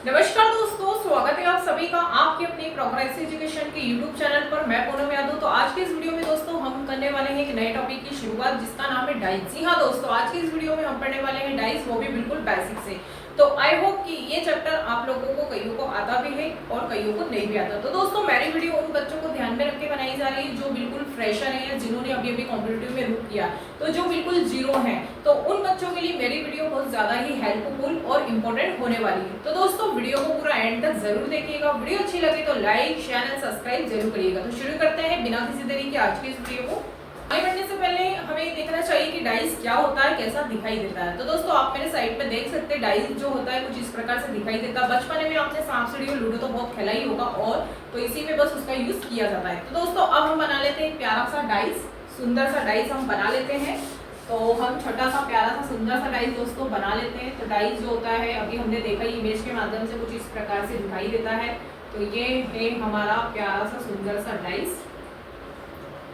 नमस्कार दोस्तों, स्वागत है आप सभी का आपके अपने प्रोग्रेस एजुकेशन के यूट्यूब चैनल पर। मैं पूनम यादव। तो आज के इस वीडियो में दोस्तों हम करने वाले हैं एक नए टॉपिक की शुरुआत, जिसका नाम है डाइस। जी हाँ दोस्तों, आज के इस वीडियो में हम पढ़ने वाले हैं डाइस, वो भी बिल्कुल बेसिक से। तो आई होप कि ये चैप्टर आप लोगों को कईयों को आता भी है और कईयों को नहीं भी आता। तो दोस्तों मेरी वीडियो उन बच्चों को ध्यान में रख के बनाई जा रही है जो बिल्कुल फ्रेशर है या जिन्होंने अभी अभी कॉम्पिटिटिव में रुक किया, तो जो बिल्कुल जीरो है, तो उन बच्चों के लिए मेरी वीडियो बहुत ज्यादा ही हेल्पफुल और इम्पोर्टेंट होने वाली है। तो दोस्तों वीडियो को पूरा एंड तक जरूर देखिएगा। वीडियो अच्छी लगे तो लाइक शेयर एंड सब्सक्राइब जरूर करिएगा। तो शुरू करते हैं बिना किसी देरी के आज के इस वीडियो को। आगे बढ़ने से पहले हमें देखना चाहिए कि डाइस क्या होता है, कैसा दिखाई देता है। तो दोस्तों आप मेरे साइड पे देख सकते हैं, डाइस जो होता है कुछ इस प्रकार से दिखाई देता है। बचपन में आपने सांप सीढ़ी और लूडो तो बहुत खेला ही होगा, और तो इसी में बस उसका यूज किया जाता है। तो दोस्तों अब हम बना लेते हैं प्यारा सा डाइस, सुंदर सा डाइस हम बना लेते हैं। तो हम छोटा सा प्यारा सा सुंदर सा डाइस दोस्तों बना लेते हैं। तो डाइस जो होता है अभी हमने देखा इमेज के माध्यम से कुछ इस प्रकार से दिखाई देता है। तो ये है हमारा प्यारा सा सुंदर सा डाइस,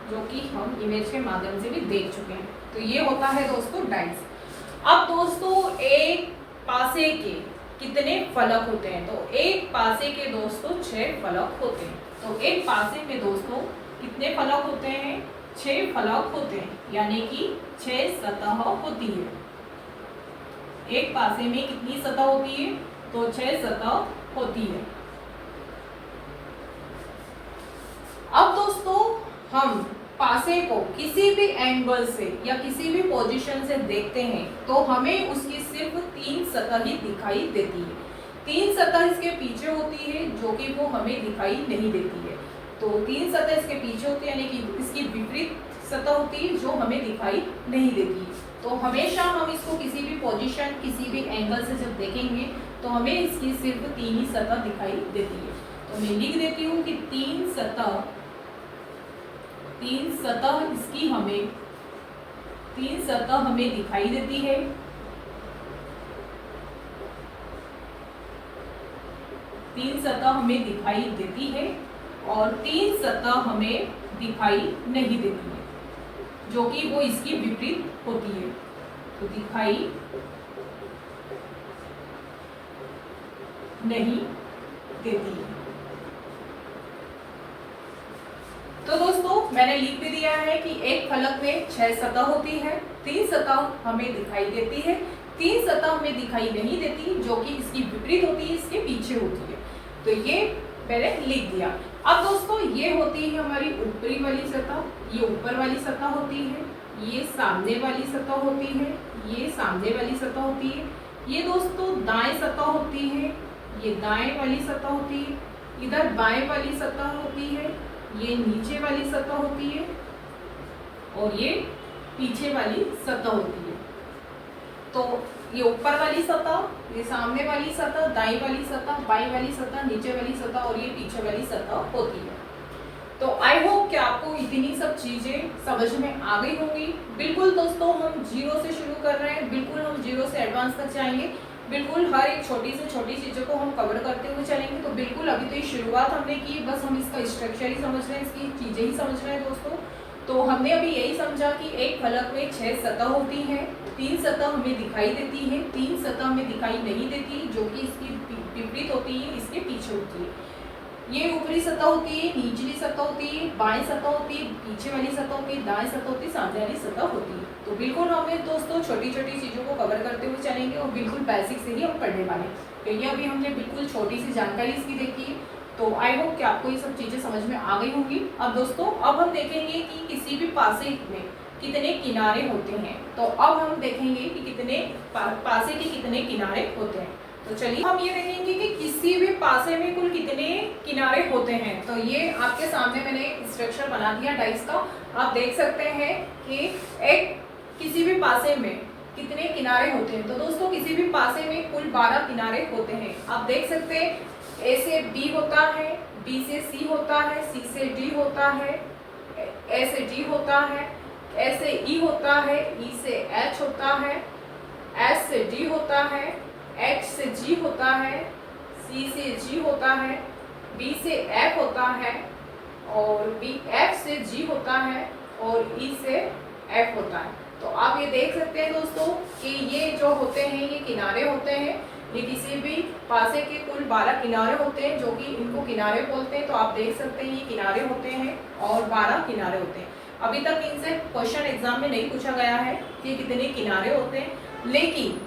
जो कि हम इमेज के माध्यम से भी देख चुके हैं। तो ये होता है दोस्तों डाइस। अब दोस्तों एक पासे के कितने फलक होते हैं? तो एक पासे के दोस्तों 6 फलक होते हैं। तो एक पासे में दोस्तों कितने फलक होते हैं? 6 फलक होते हैं, यानी कि 6 सतह होती है। एक पासे में कितनी सतह होती है? तो 6 सतह होती है। अब दोस्तों हम पासे को किसी भी एंगल से या किसी भी पोजीशन से देखते हैं तो हमें उसकी सिर्फ 3 सतह ही दिखाई देती है। 3 सतह इसके पीछे होती है जो कि वो हमें दिखाई नहीं देती है। तो 3 सतह इसके पीछे होती है, यानी कि इसकी विपरीत सतह होती है जो हमें दिखाई नहीं देती है। तो हमेशा हम इसको किसी भी पोजीशन किसी भी एंगल से जब देखेंगे तो हमें इसकी सिर्फ 3 ही सतह दिखाई देती है। तो मैं लिख देती हूँ कि 3 सतह इसकी हमें 3 सतह हमें दिखाई देती है। तीन सतह हमें दिखाई देती है और 3 सतह हमें दिखाई नहीं देती है, जो कि वो इसकी विपरीत होती है। तो दिखाई नहीं देती है। तो दोस्तों मैंने लिख भी दिया है कि एक फलक में 6 सतह होती है, 3 सतह हमें दिखाई देती है, 3 सतह हमें दिखाई नहीं देती, जो कि इसकी विपरीत होती है, इसके पीछे होती है। तो ये मैंने लिख दिया। अब दोस्तों ये होती है हमारी ऊपरी वाली सतह, ये ऊपर वाली सतह होती है, ये सामने वाली सतह होती है, ये सामने वाली सतह होती है, ये दोस्तों दाएं सतह होती है, ये दाएं वाली सतह होती है, इधर बाएं वाली सतह होती है, ये नीचे वाली सतह होती है और ये पीछे वाली सतह होती है। तो ये ऊपर वाली सतह, ये सामने वाली सतह, दाईं वाली सतह, बाईं वाली सतह, नीचे वाली सतह और ये पीछे वाली सतह होती है। तो आई होप कि आपको इतनी सब चीजें समझ में आ गई होंगी। बिल्कुल दोस्तों हम जीरो से शुरू कर रहे हैं, बिल्कुल हम जीरो से एडवांस तक जाएंगे। बिल्कुल हर एक छोटी से छोटी चीज़ों को हम कवर करते हुए चलेंगे। तो बिल्कुल अभी तो ये शुरुआत हमने की, बस हम इसका स्ट्रक्चर ही समझ रहे हैं, इसकी चीज़ें ही समझ रहे हैं दोस्तों। तो हमने अभी यही समझा कि एक फलक में 6 सतह होती हैं, 3 सतह हमें दिखाई देती है, 3 सतह हमें दिखाई नहीं देती, जो कि इसकी विपरीत होती है, इसके पीछे होती है। ये ऊपरी सतह होती है, निचली सतह होती है, बाएं सतह होती है, पीछे वाली सतह होती है, दाएं सतह होती है, सामने वाली सतह होती है। तो बिल्कुल हमें दोस्तों छोटी छोटी चीज़ों को कवर करते हुए चलेंगे और बिल्कुल बेसिक से ही हम पढ़ने वाले हैं। तो ये अभी हमने बिल्कुल छोटी सी जानकारी इसकी देखी है। तो आई होप कि आपको ये सब चीज़ें समझ में आ गई होंगी। अब दोस्तों अब हम देखेंगे कि किसी भी पासे में कितने किनारे होते हैं। तो अब हम देखेंगे कि कितने पासे के कितने किनारे होते हैं। तो चलिए हम ये देखेंगे कि किसी भी पासे में कुल कितने किनारे होते हैं। तो ये आपके सामने मैंने स्ट्रक्चर बना दिया डाइस का। आप देख सकते हैं कि एक किसी भी पासे में कितने किनारे होते हैं। तो दोस्तों किसी भी पासे में कुल 12 किनारे होते हैं। आप देख सकते हैं ए से बी होता है, बी से सी होता है, सी से डी होता है, ए से डी होता है, ए से ई होता है, ई से एच होता है, एस से डी होता है, एच से जी होता है, सी से जी होता है, बी से एफ होता है और बी एफ से जी होता है और ई से एफ होता है। तो आप ये देख सकते हैं दोस्तों कि ये जो होते हैं ये किनारे होते हैं। ये किसी भी पासे के कुल 12 किनारे होते हैं, जो कि इनको किनारे बोलते हैं। तो आप देख सकते हैं ये किनारे होते हैं और 12 किनारे होते हैं। अभी तक इनसे क्वेश्चन एग्जाम में नहीं पूछा गया है कि कितने किनारे होते हैं, लेकिन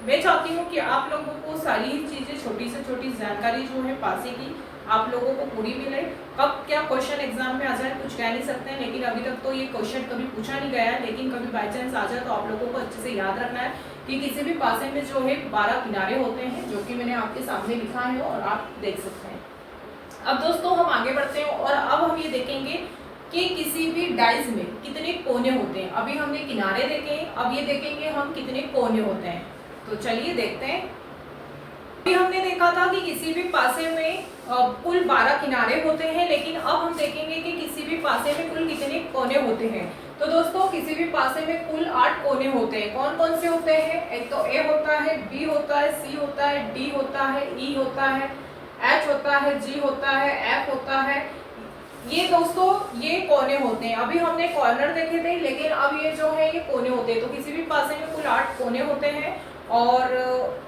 मैं चाहती हूँ कि आप लोगों को सारी चीज़ें, छोटी से छोटी जानकारी जो है पासे की, आप लोगों को पूरी मिले। कब क्या क्वेश्चन एग्जाम में आ जाए कुछ कह नहीं सकते हैं, लेकिन अभी तक तो ये क्वेश्चन कभी पूछा नहीं गया है, लेकिन कभी बाई चांस आ जाए तो आप लोगों को अच्छे से याद रखना है कि किसी भी पासे में जो है 12 किनारे होते हैं, जो कि मैंने आपके सामने लिखा है और आप देख सकते हैं। अब दोस्तों हम आगे बढ़ते हैं और अब हम ये देखेंगे कि किसी भी डाइस में कितने कोने होते हैं। अभी हमने किनारे देखे, अब ये देखेंगे हम कितने कोने होते हैं। तो चलिए देखते हैं। अभी हमने देखा था कि किसी भी पासे में कुल 12 किनारे होते हैं, लेकिन अब हम देखेंगे कि किसी भी पासे में कुल कितने कोने होते हैं। तो दोस्तों किसी भी पासे में कुल 8 कोने होते हैं। कौन कौन से होते हैं? एक तो ए होता है, बी होता है, सी होता है, डी होता है, ई होता है, एच होता है, जी होता है, एफ होता है। ये दोस्तों ये कोने होते हैं। अभी हमने कॉर्नर देखे थे, लेकिन अब ये जो है ये कोने होते हैं। तो किसी भी पासे में कुल 8 कोने होते हैं और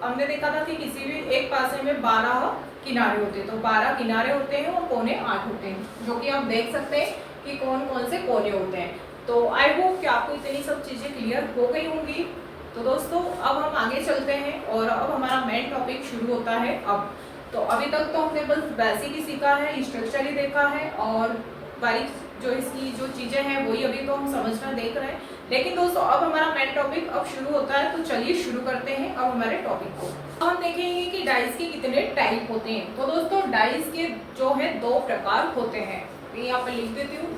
हमने देखा था कि किसी भी एक पासे में 12 किनारे होते हैं। तो 12 किनारे होते हैं और कोने 8 होते हैं, जो कि आप देख सकते हैं कि कौन कौन से कोने होते हैं। तो आई होप कि आपको इतनी सब चीज़ें क्लियर हो गई होंगी। तो दोस्तों अब हम आगे चलते हैं और अब हमारा मेन टॉपिक शुरू होता है। अब तो अभी तक तो हमने बस बेसिक ही सीखा है, स्ट्रक्चर ही देखा है और बारीक जो इसकी जो चीज़ें हैं वही अभी तो हम समझना देख रहे हैं। लेकिन दोस्तों अब हमारा मेन टॉपिक अब शुरू होता है। तो चलिए शुरू करते हैं अब हमारे टॉपिक को। अब हम देखेंगे कि डाइस के कितने टाइप होते हैं। तो दोस्तों डाइस के जो है 2 प्रकार होते हैं। यहाँ पर लिख देती हूँ,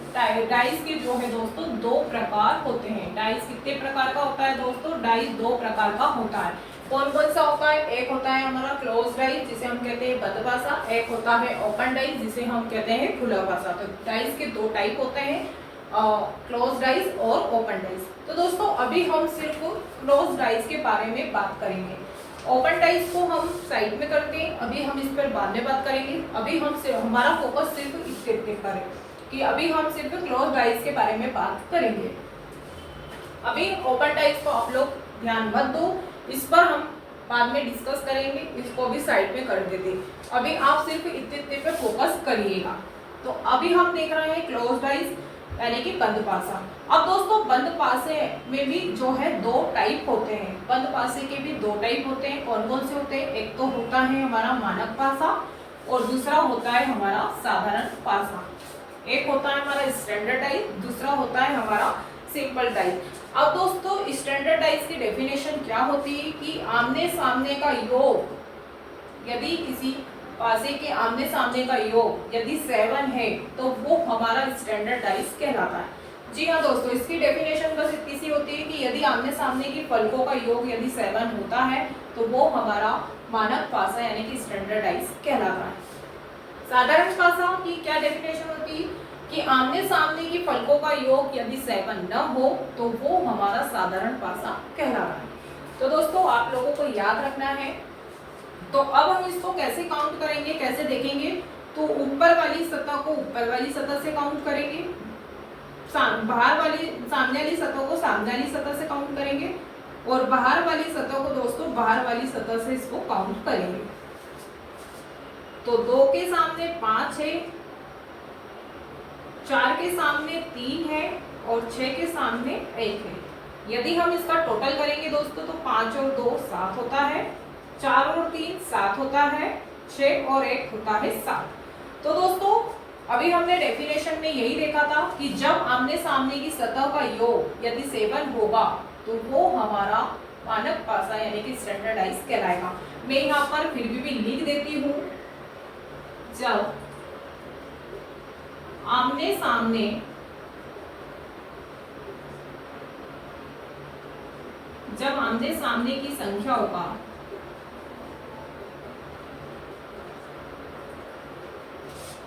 डाइस के जो है दोस्तों 2 प्रकार होते हैं। डाइस कितने प्रकार का होता है दोस्तों? डाइस 2 प्रकार का होता है। कौन कौन सा होता है? एक होता है हमारा क्लोज डाइस, जिसे हम कहते हैं बंद पासा। एक होता है ओपन डाइस, जिसे हम कहते हैं खुला पासा। तो डाइस के 2 टाइप होते हैं, क्लोज डाइस और ओपन डाइस। तो दोस्तों अभी हम सिर्फ क्लोज डाइस के बारे में बात करेंगे। ओपन डाइस को हम साइड में करते हैं, अभी हम इस पर बाद में बात करेंगे। अभी हम हमारा फोकस सिर्फ इस पर है कि अभी हम सिर्फ क्लोज डाइस के बारे में बात करेंगे। अभी ओपन डाइस को आप लोग ध्यान मत दो, इस पर हम बाद में डिस्कस करेंगे, इसको भी साइड में कर देते। अभी आप सिर्फ इतने पे फोकस करिएगा। तो अभी हम देख रहे हैं क्लोज डाइस यानी कि बंद पासा। अब दोस्तों बंद पासे में भी जो है 2 टाइप होते हैं। बंद पासे के भी 2 टाइप होते हैं। कौन कौन से होते हैं? एक तो होता है हमारा मानक पासा और दूसरा होता है हमारा साधारण पासा। एक होता है हमारा स्टैंडर्ड डाइस, दूसरा होता है हमारा सिंपल डाइस। अब दोस्तों स्टैंडर्ड डाइस की डेफिनेशन क्या होती है कि आमने सामने का योग, यदि किसी पासे के आमने सामने का योग यदि 7 है तो वो हमारा स्टैंडर्ड डाइस कहलाता है। जी हाँ दोस्तों, इसकी डेफिनेशन बस इतनी सी होती है कि यदि आमने सामने की फलकों का योग यदि 7 होता है तो वो हमारा मानक पासा यानी कि स्टैंडर्ड डाइस कहलाता है। साधारण पासा की क्या डेफिनेशन होती है कि आमने सामने की फलकों का योग यदि 7 न हो तो वो हमारा साधारण पासा कहलाता है। तो दोस्तों आप लोगों को याद रखना है। तो अब हम इसको कैसे काउंट करेंगे, कैसे देखेंगे? तो ऊपर वाली सतह को ऊपर वाली सतह से काउंट करेंगे, बाहर वाली सामने वाली सतह को सामने वाली सतह से काउंट करेंगे और बाहर वाली सतह को दोस्तों बाहर वाली सतह से इसको काउंट करेंगे। तो 2 के सामने 5 है, 4 के सामने 3 है और 6 के सामने 1 है। यदि हम इसका टोटल करेंगे दोस्तों तो 5 और 2 7 होता है, 4 और 3 7 होता है, 6 और 1 होता है 7। तो दोस्तों अभी हमने डेफिनेशन में यही देखा था कि जब आमने सामने की सतह का योग यदि 7 होगा तो वो हमारा मानक पासा यानी कि स्टैंडर्ड डाइस कहलाएगा। मैं यहाँ पर फिर भी लिख देती हूँ, जब आमने सामने की संख्या होगा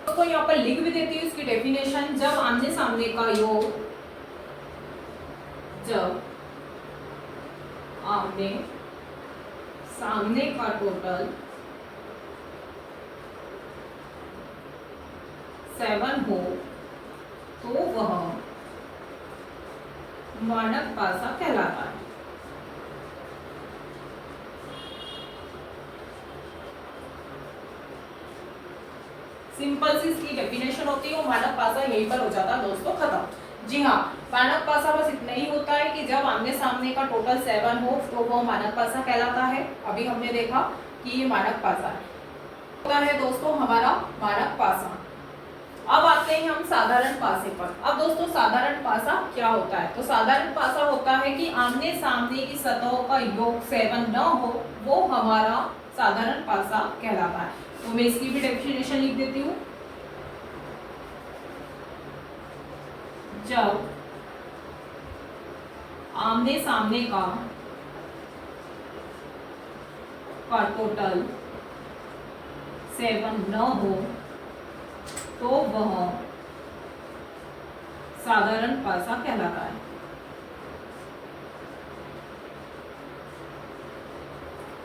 तो यहाँ पर लिख भी देती हूँ इसकी डेफिनेशन। जब आमने सामने का योग, जब आमने सामने का टोटल 7 हो तो वह मानक पासा कहलाता है। सिंपल सी इसकी डेफिनेशन होती है और मानक पासा यहीं पर हो जाता है दोस्तों खत्म। जी हाँ, मानक पासा बस इतना ही होता है कि जब आमने सामने का टोटल 7 हो तो वो मानक पासा कहलाता है। अभी हमने देखा कि ये मानक पासा होता है दोस्तों हमारा मानक पासा। अब आते हैं हम साधारण पासे पर। अब दोस्तों साधारण पासा क्या होता है? तो साधारण पासा होता है कि आमने सामने की सतहों का योग 7 न हो, वो हमारा साधारण पासा कहलाता है। तो मैं इसकी भी डेफिनेशन लिख देती हूँ। जब आमने सामने का टोटल 7 न हो तो वह साधारण पासा कहलाता है।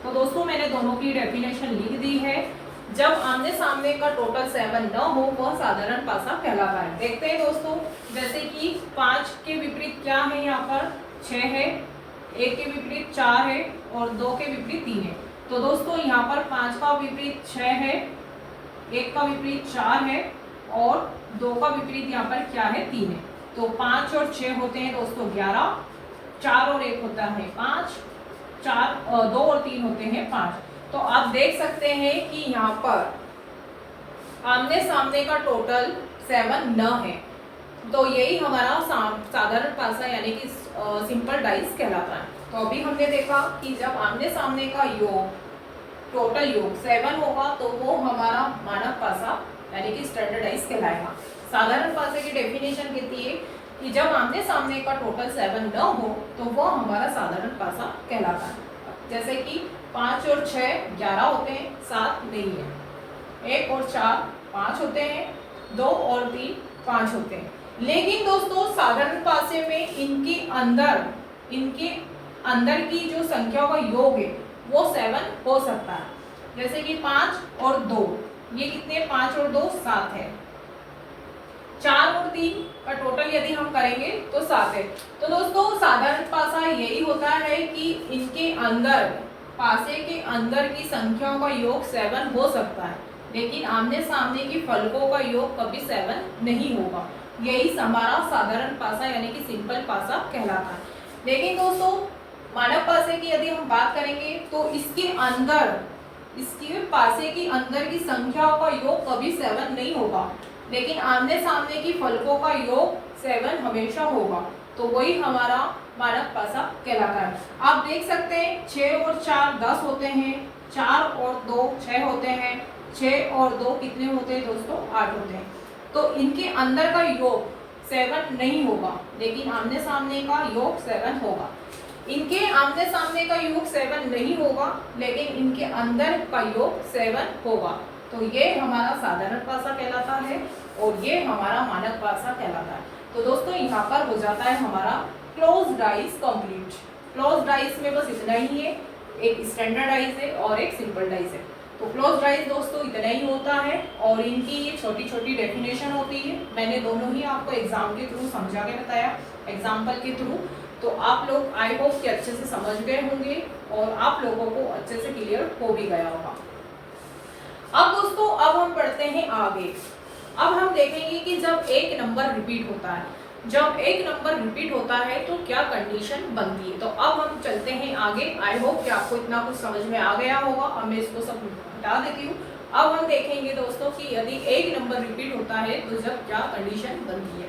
तो दोस्तों मैंने दोनों की डेफिनेशन लिख दी है। जब आमने सामने का टोटल 7 न हो वह साधारण पासा कहलाता है। देखते हैं दोस्तों, जैसे कि 5 के विपरीत क्या है, यहाँ पर 6 है, 1 के विपरीत 4 है और 2 के विपरीत 3 है। तो दोस्तों यहाँ पर 5 का विपरीत 6 है, 1 का विपरीत 4 है और 2 का विपरीत यहाँ पर क्या है, 3 है। तो 5 और 6 होते हैं दोस्तों 11, 4 और 1 होता है 5, 2 और 3 होते हैं 5। तो आप देख सकते हैं कि यहाँ पर आमने सामने का टोटल 7 न है, तो यही हमारा साधारण पासा यानी कि सिंपल डाइस कहलाता है। तो अभी हमने देखा कि जब आमने सामने का योग टोटल योग 7 होगा तो वो हमारा मानक पासा यानी कि स्टैंडर्ड डाइस कहलाएगा। साधारण पासे की डेफिनेशन कहती है कि जब आमने सामने का टोटल 7 न हो तो वो हमारा साधारण पासा कहलाता है। जैसे कि 5 और 6 11 होते हैं, 7 नहीं है, 1 और 4 5 होते हैं, 2 और 3 5 होते हैं। लेकिन दोस्तों साधारण पासे में इनके अंदर की जो संख्या का योग है वो 7 हो सकता है। जैसे कि 5 और 2, ये कितने, 5 और 2 7 है, 4 और 3 का टोटल यदि हम करेंगे तो 7 है। तो दोस्तों साधारण पासा यही होता है कि इनके अंदर पासे के अंदर की संख्याओं का योग 7 हो सकता है, लेकिन आमने सामने की फलकों का योग कभी 7 नहीं होगा। यही हमारा साधारण पासा यानी कि सिंपल पासा कहलाता है। लेकिन दोस्तों मानक पासे की यदि हम बात करेंगे तो इसके पासे की अंदर की संख्याओं का योग कभी 7 नहीं होगा, लेकिन आमने सामने की फलकों का योग 7 हमेशा होगा। तो वही हमारा मानक पासा कहलाता है। आप देख सकते हैं 6 और 4 10 होते हैं, 4 और 2 6 होते हैं, 6 और 2 कितने होते हैं दोस्तों 8 होते हैं। तो इनके अंदर का योग 7 नहीं होगा, लेकिन आमने सामने का योग 7 होगा। इनके आमने सामने का योग 7 नहीं होगा, लेकिन इनके अंदर का योग 7 होगा। तो ये हमारा साधारण पासा कहलाता है और ये हमारा मानक पासा कहलाता है। तो दोस्तों यहाँ पर हो जाता है हमारा close dice complete. Close dice में बस इतना ही है, एक स्टैंडर्ड डाइस है और एक सिंपल डाइस है। तो क्लोज डाइस दोस्तों इतना ही होता है और इनकी ये छोटी छोटी डेफिनेशन होती है। मैंने दोनों ही आपको एग्जाम के थ्रू समझा के बताया, एग्जाम्पल के थ्रू। तो आप लोग आई होप कि अच्छे से समझ गए होंगे और आप लोगों को अच्छे से क्लियर हो भी गया होगा। अब दोस्तों अब हम बढ़ते हैं आगे। अब हम देखेंगे कि जब एक नंबर रिपीट होता है, जब एक नंबर रिपीट होता है तो क्या कंडीशन बनती है। तो अब हम चलते हैं आगे। आई होप कि आपको इतना कुछ समझ में आ गया होगा। अब मैं इसको सब हटा देती हूँ। अब हम देखेंगे दोस्तों कि यदि एक नंबर रिपीट होता है तो जब क्या कंडीशन बनती है।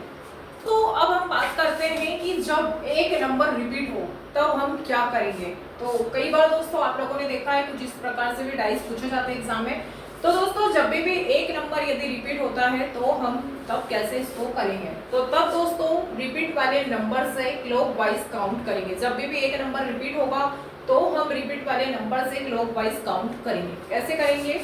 तो अब हम बात करते हैं कि जब एक नंबर रिपीट हो तब हम क्या करेंगे। तो कई बार दोस्तों आप लोगों ने देखा है कुछ इस प्रकार से भी डाइस पूछे जाते हैं एग्जाम में। तो दोस्तों जब भी एक नंबर यदि रिपीट होता है तो हम तब कैसे इसको करेंगे। तो तब दोस्तों रिपीट वाले नंबर से क्लॉकवाइज काउंट करेंगे। जब भी एक नंबर रिपीट होगा तो हम रिपीट वाले नंबर से क्लॉकवाइज काउंट करेंगे। कैसे करेंगे,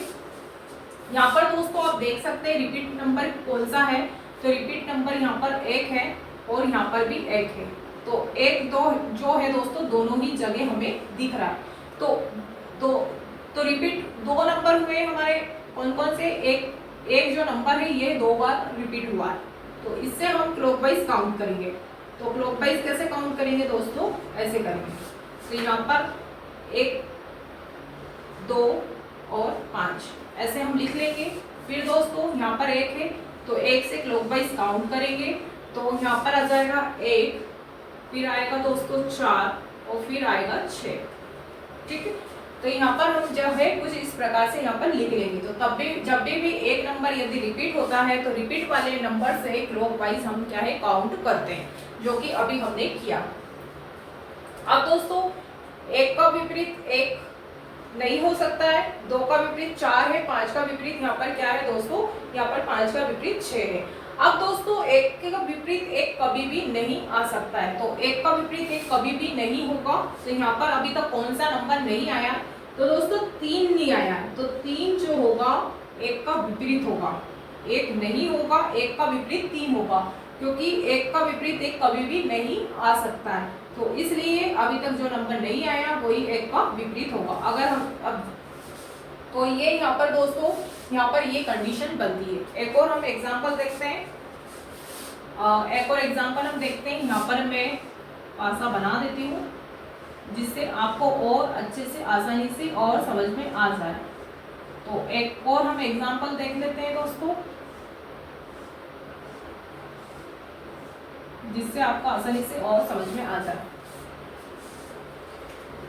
यहाँ पर दोस्तों आप देख सकते हैं रिपीट नंबर कौन सा है। तो रिपीट नंबर यहाँ पर 1 है और यहाँ पर भी 1 है। तो 1 2 जो है दोस्तों दोनों ही जगह हमें दिख रहा है। तो रिपीट 2 नंबर हुए हमारे कौन कौन से, एक जो नंबर है ये 2 बार रिपीट हुआ है। तो इससे हम क्लॉकवाइज काउंट करेंगे। तो क्लॉकवाइज कैसे काउंट करेंगे दोस्तों, ऐसे करेंगे। तो यहाँ पर 1 2 और 5 ऐसे हम लिख लेंगे। फिर दोस्तों यहाँ पर 1 है तो 1 से क्लॉकवाइज काउंट करेंगे तो यहाँ पर आ जाएगा 1, फिर आएगा दोस्तों 4 और फिर आएगा 6। ठीक है, तो यहाँ पर हम जो है कुछ इस प्रकार से यहाँ पर लिख लेंगे। तो तब भी जब भी एक नंबर यदि रिपीट होता है तो रिपीट वाले नंबर से क्लॉकवाइज हम क्या है काउंट करते हैं, जो कि अभी हमने किया। अब दोस्तों 1 का विपरीत 1 नहीं हो सकता है, 2 का विपरीत 4 है, 5 का विपरीत यहाँ पर क्या है दोस्तों, यहाँ पर 5 का विपरीत 6 है। अब दोस्तों 1 का विपरीत 1 कभी भी नहीं आ सकता है, तो 1 का विपरीत 1 कभी भी नहीं होगा। तो यहाँ पर अभी तक कौन सा नंबर नहीं आया, तो दोस्तों 3 नहीं आया है, तो 3 जो होगा 1 का विपरीत होगा, 1 नहीं होगा, 1 का विपरीत 3 होगा, क्योंकि 1 का विपरीत 1 कभी भी नहीं आ सकता है। तो इसलिए अभी तक जो नंबर नहीं आया वही 1 का विपरीत होगा। अगर हम अब तो ये यहाँ पर दोस्तों यहाँ पर ये कंडीशन बनती है। एक और हम एग्जांपल देखते हैं, एक और एग्जांपल हम देखते हैं। यहाँ पर मैं पासा बना देती हूँ जिससे आपको और अच्छे से आसानी से और समझ में आ जाए। तो एक और हम एग्जांपल देख लेते हैं दोस्तों, जिससे आपको आसानी से और समझ में आ जाए।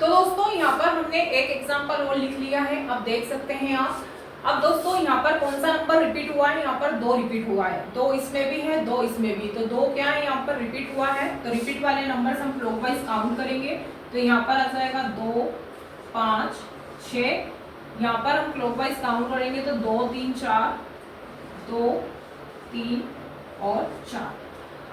तो दोस्तों यहाँ पर हमने एक एग्जांपल और लिख लिया है, अब देख सकते हैं आप। अब दोस्तों यहाँ पर कौन सा नंबर रिपीट हुआ है, यहाँ पर 2 रिपीट हुआ है, 2 इसमें भी है 2 इसमें भी, तो 2 क्या है यहाँ पर रिपीट हुआ है। तो रिपीट वाले नंबर हम क्लॉकवाइज काउंट करेंगे तो यहाँ पर आ जाएगा 2, 5, 6। यहाँ पर हम क्लॉकवाइज काउंट करेंगे तो 2, 3, 4, 2, 3 और 4।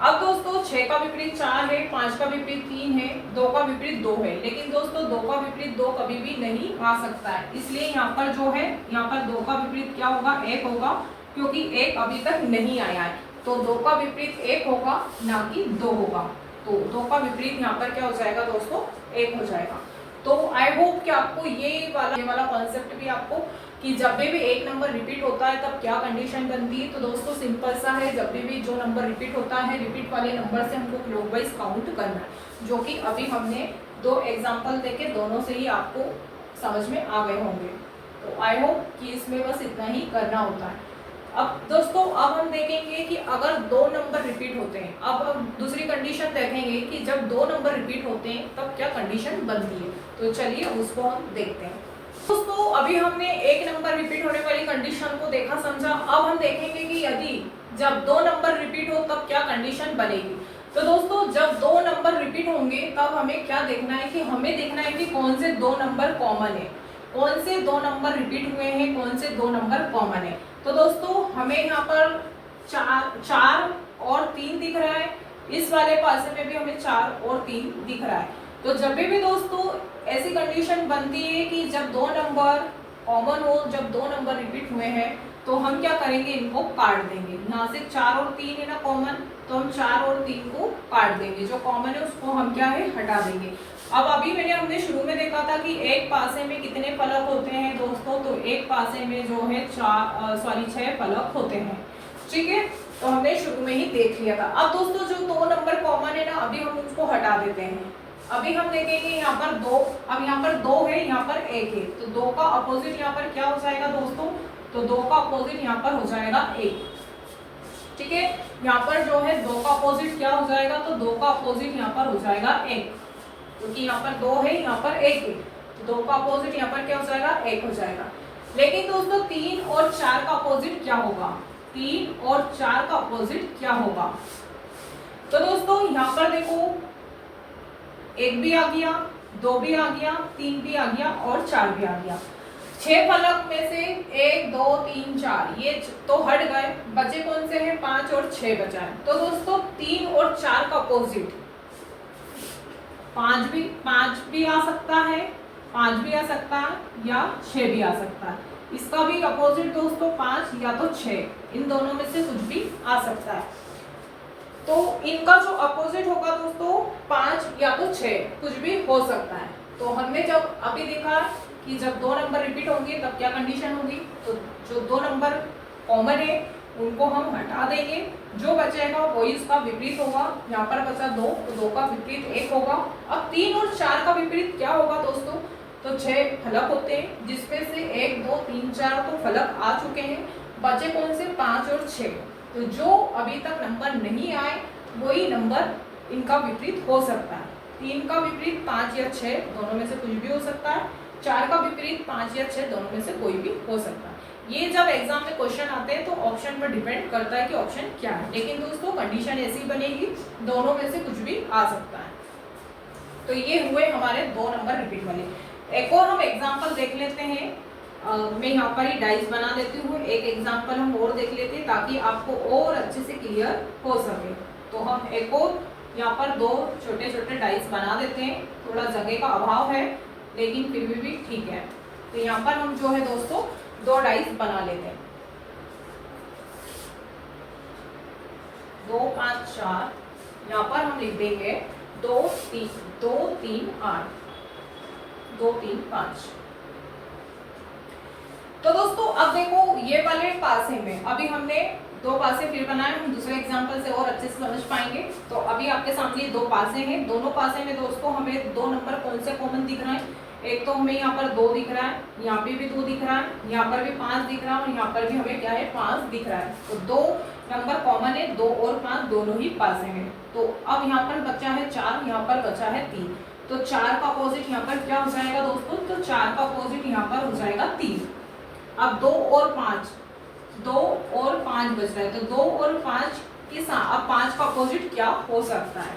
अब दोस्तों 6 का विपरीत 4 है, 5 का विपरीत 3 है, 2 का विपरीत 2 है, लेकिन दोस्तों 2 का विपरीत 2 कभी भी नहीं आ सकता है। इसलिए यहाँ पर जो है यहाँ पर 2 का विपरीत क्या होगा, 1 होगा, क्योंकि 1 अभी तक नहीं आया है। तो 2 का विपरीत 1 होगा, ना कि 2 होगा। तो 2 का विपरीत यहाँ पर क्या हो जाएगा दोस्तों, 1 हो जाएगा। तो आई होप कि आपको ये वाला कॉन्सेप्ट भी आपको कि जब भी एक नंबर रिपीट होता है तब क्या कंडीशन बनती है। तो दोस्तों सिंपल सा है, जब भी जो नंबर रिपीट होता है रिपीट वाले नंबर से हमको क्लॉकवाइज काउंट करना है, जो कि अभी हमने 2 एग्जांपल देके दोनों से ही आपको समझ में आ गए होंगे। तो आई होप कि इसमें बस इतना ही करना होता है। अब दोस्तों अब हम देखेंगे कि अगर 2 नंबर रिपीट होते हैं, अब हम दूसरी कंडीशन देखेंगे कि जब 2 नंबर रिपीट होते हैं तब क्या कंडीशन बनती है। तो चलिए उसको हम देखते हैं। दोस्तों अभी हमने एक नंबर रिपीट होने वाली कंडीशन को देखा समझा। अब हम देखेंगे कि यदि जब 2 नंबर रिपीट हो तब क्या कंडीशन बनेगी। तो दोस्तों जब 2 नंबर रिपीट होंगे तब हमें क्या देखना है कि हमें देखना है कि कौन से 2 नंबर कॉमन है, कौन से 2 नंबर रिपीट हुए हैं, कौन से 2 नंबर कॉमन है। तो दोस्तों हमें यहाँ पर 4 और 3 दिख रहा है, इस वाले पासे में भी हमें 4 और 3 दिख रहा है। तो जब भी दोस्तों ऐसी कंडीशन बनती है कि जब 2 नंबर कॉमन हो, जब 2 नंबर रिपीट हुए हैं, तो हम क्या करेंगे, इनको काट देंगे। यहाँ से 4 और 3 है ना कॉमन, तो हम 4 और 3 को काट देंगे, जो कॉमन है उसको हम क्या है हटा देंगे। अब अभी हमने शुरू में देखा था कि एक पासे में कितने फलक होते हैं दोस्तों, तो एक पासे में जो है 6 फलक होते हैं। ठीक है, तो हमने शुरू में ही देख लिया था। अब दोस्तों जो 2 नंबर कॉमन है ना, अभी हम उसको हटा देते हैं। अभी हम देखेंगे यहाँ पर 2, अब यहाँ पर 2 है, यहाँ पर 1 है, तो 2 का अपोजिट यहाँ पर क्या हो जाएगा दोस्तों, तो 2 का अपोजिट यहाँ पर हो जाएगा 1। ठीक है, यहाँ पर जो है 2 का अपोजिट क्या हो जाएगा, तो 2 का अपोजिट यहाँ पर हो जाएगा 1, क्योंकि यहाँ पर 2 है, यहाँ पर 1 है, तो 2 का अपोजिट यहाँ पर क्या हो जाएगा, 1 हो जाएगा। लेकिन दोस्तों 3 और 4 का अपोजिट क्या होगा, 3 और 4 का अपोजिट क्या होगा। तो दोस्तों यहाँ पर देखो 1 भी आ गया, 2 भी आ गया, 3 भी आ गया और 4 भी आ गया। 6 फलक में से 1, 2, 3, 4 ये तो हट गए, बचे कौन से हैं, 5 और 6 बचा है। तो दोस्तों 3 और 4 का अपोजिट 5 भी आ सकता है, 5 भी आ सकता है या 6 भी आ सकता है। इसका भी अपोजिट दोस्तों 5 या तो 6, इन दोनों में से कुछ भी आ सकता है। तो इनका जो अपोजिट होगा दोस्तों 5 या तो 6, कुछ भी हो सकता है। तो हमने जब अभी देखा कि जब 2 नंबर रिपीट होंगे तब क्या कंडीशन होगी, तो जो 2 नंबर कॉमन है उनको हम हटा देंगे, जो बचेगा वही उसका विपरीत होगा। यहाँ पर बचा 2, तो 2 का विपरीत 1 होगा। अब 3 और 4 का विपरीत क्या होगा दोस्तों, तो 6 फलक होते हैं, जिसमें से 1 2 3 4 तो फलक आ चुके हैं, बचे कौन से 5 और 6। तो जो अभी तक नंबर नहीं आए वही नंबर इनका विपरीत हो सकता है। 3 का विपरीत 5 या 6 दोनों में से कुछ भी हो सकता है, 4 का विपरीत 5 या 6 दोनों में से कोई भी हो सकता है। ये जब एग्जाम में क्वेश्चन आते हैं तो ऑप्शन पर डिपेंड करता है कि ऑप्शन क्या है, लेकिन दोस्तों कंडीशन ऐसी बनेगी दोनों में से कुछ भी आ सकता है। तो ये हुए हमारे 2 नंबर रिपीट वाले। एक और हम एग्जाम्पल देख लेते हैं। मैं यहाँ पर ही डाइस बना देती हूँ, एक एग्जाम्पल हम और देख लेते हैं ताकि आपको और अच्छे से क्लियर हो सके। तो हम एक और यहाँ पर 2 छोटे छोटे डाइस बना देते हैं, थोड़ा जगह का अभाव है लेकिन फिर भी ठीक है। तो यहाँ पर हम जो है दोस्तों 2 डाइस बना लेते हैं, 2 5 4। यहाँ पर हम लिख देंगे 2 3 8 2 3 5। तो दोस्तों अब देखो ये वाले पासे में अभी हमने 2 पासे फिर बनाए, हम दूसरे एग्जांपल से और अच्छे से समझ पाएंगे। तो अभी आपके सामने 2 पासे हैं, दोनों पासे में दोस्तों हमें 2 नंबर कौन से कॉमन दिख रहा है। एक तो हमें यहाँ पर 2 दिख रहा है, यहाँ पे भी 2 दिख रहा है, यहाँ पर भी 5 दिख रहा है और यहाँ पर भी हमें क्या है 5 दिख रहा है। तो 2 नंबर कॉमन है, 2 और 5 दोनों ही पासे में। तो अब यहाँ पर बचा है 4, यहाँ पर बचा है 3। तो 4 का अपोजिट यहाँ पर क्या हो जाएगा दोस्तों, तो 4 का अपोजिट यहाँ पर हो जाएगा 3। अब 2 और 5 बच रहा है, तो 2 और 5 के साथ अब 5 का अपोजिट क्या हो सकता है।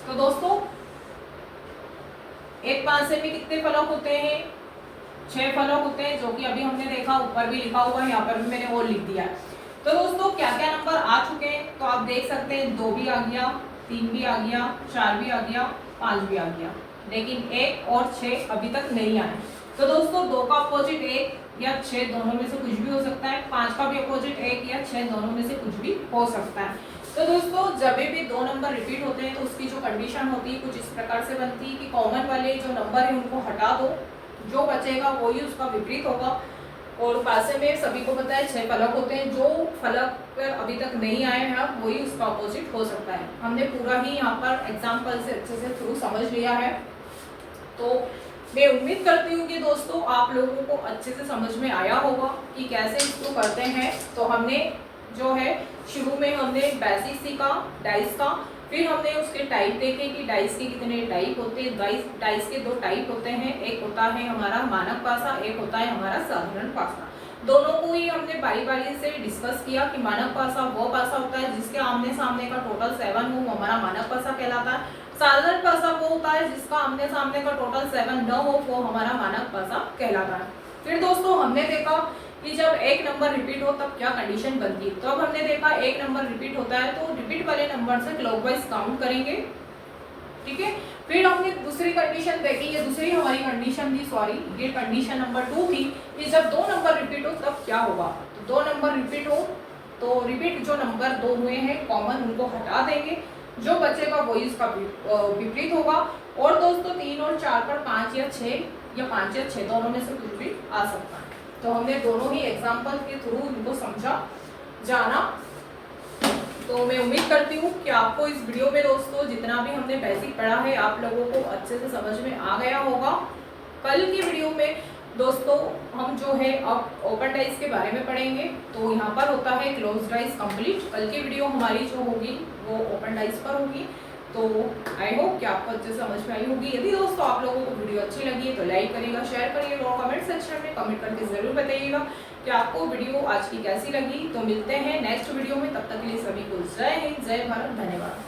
तो दोस्तों एक पासे में कितने फलक होते हैं, 6 फलक होते हैं, जो कि अभी हमने देखा, ऊपर भी लिखा हुआ है, यहाँ पर भी मैंने और लिख दिया है। तो दोस्तों क्या क्या नंबर आ चुके हैं, तो आप देख सकते हैं 2 भी आ गया, 3 भी आ गया, 4 भी आ गया, 5 भी आ गया, लेकिन 1 और 6 अभी तक नहीं आए। तो दोस्तों 2 का अपोजिट 1 या 6 दोनों में से कुछ भी हो सकता है, 5 का भी अपोजिट 1 या 6 दोनों में से कुछ भी हो सकता है। तो दोस्तों जब भी 2 नंबर रिपीट होते हैं तो उसकी जो कंडीशन होती है कुछ इस प्रकार से बनती है कि कॉमन वाले जो नंबर है उनको हटा दो, जो बचेगा वही उसका विपरीत होगा। और पासे में सभी को पता है 6 फलक होते हैं, जो फलक पर अभी तक नहीं आए हैं वही उसका अपोजिट हो सकता है। हमने पूरा ही यहाँ पर एग्जाम्पल से अच्छे से थ्रू समझ लिया है। तो मैं उम्मीद करती हूँ कि दोस्तों आप लोगों को अच्छे से समझ में आया होगा कि कैसे इसको करते हैं। तो हमने जो है शुरू में हमने बेसिक सीखा डाइस का, फिर हमने उसके टाइप देखे कि डाइस के कितने टाइप होते हैं। डाइस के 2 टाइप होते हैं, एक होता है हमारा मानक पासा, एक होता है हमारा साधारण पासा। दोनों को ही हमने बारी बारी से डिस्कस किया कि मानक पासा वो पासा होता है जिसके आमने सामने का टोटल 7 हो, वो हमारा मानक पासा कहलाता है। साधारण पासा वो होता है जिसका आमने सामने का टोटल 7 न हो, वो हमारा मानक पासा कहलाता है। फिर दोस्तों हमने देखा कि जब एक नंबर रिपीट हो तब क्या कंडीशन बनती है। तो अब हमने देखा एक नंबर रिपीट होता है तो रिपीट वाले नंबर से क्लॉकवाइज काउंट करेंगे, ठीक है। फिर हमने दूसरी कंडीशन देखी, ये दूसरी हमारी कंडीशन थी, सॉरी ये कंडीशन नंबर 2 थी कि जब 2 नंबर रिपीट हो तब क्या होगा। तो 2 नंबर रिपीट हो तो रिपीट जो नंबर 2 हुए हैं कॉमन उनको हटा देंगे, जो बचेगा वही उसका विपरीत होगा। और दोस्तों 3 और 4 पर 5 या 6 या 5 या 6 दोनों में से कुछ भी आ सकता है। तो हमने दोनों ही एग्जाम्पल के थ्रू इनको समझा जाना। तो मैं उम्मीद करती हूँ कि आपको इस वीडियो में दोस्तों जितना भी हमने बेसिक पढ़ा है आप लोगों को अच्छे से समझ में आ गया होगा। कल की वीडियो में दोस्तों हम जो है अब ओपन डाइस के बारे में पढ़ेंगे। तो यहाँ पर होता है क्लोज डाइस कंप्लीट। कल की वीडियो हमारी जो होगी वो ओपन डाइस पर होगी। तो आई होप कि आपको अच्छे समझ में आई होगी। यदि दोस्तों आप लोगों को वीडियो अच्छी लगी तो लाइक करिएगा, शेयर करिएगा और कमेंट सेक्शन में कमेंट करके ज़रूर बताइएगा कि आपको वीडियो आज की कैसी लगी। तो मिलते हैं नेक्स्ट वीडियो में, तब तक के लिए सभी को जय हिंद, जय भारत, धन्यवाद।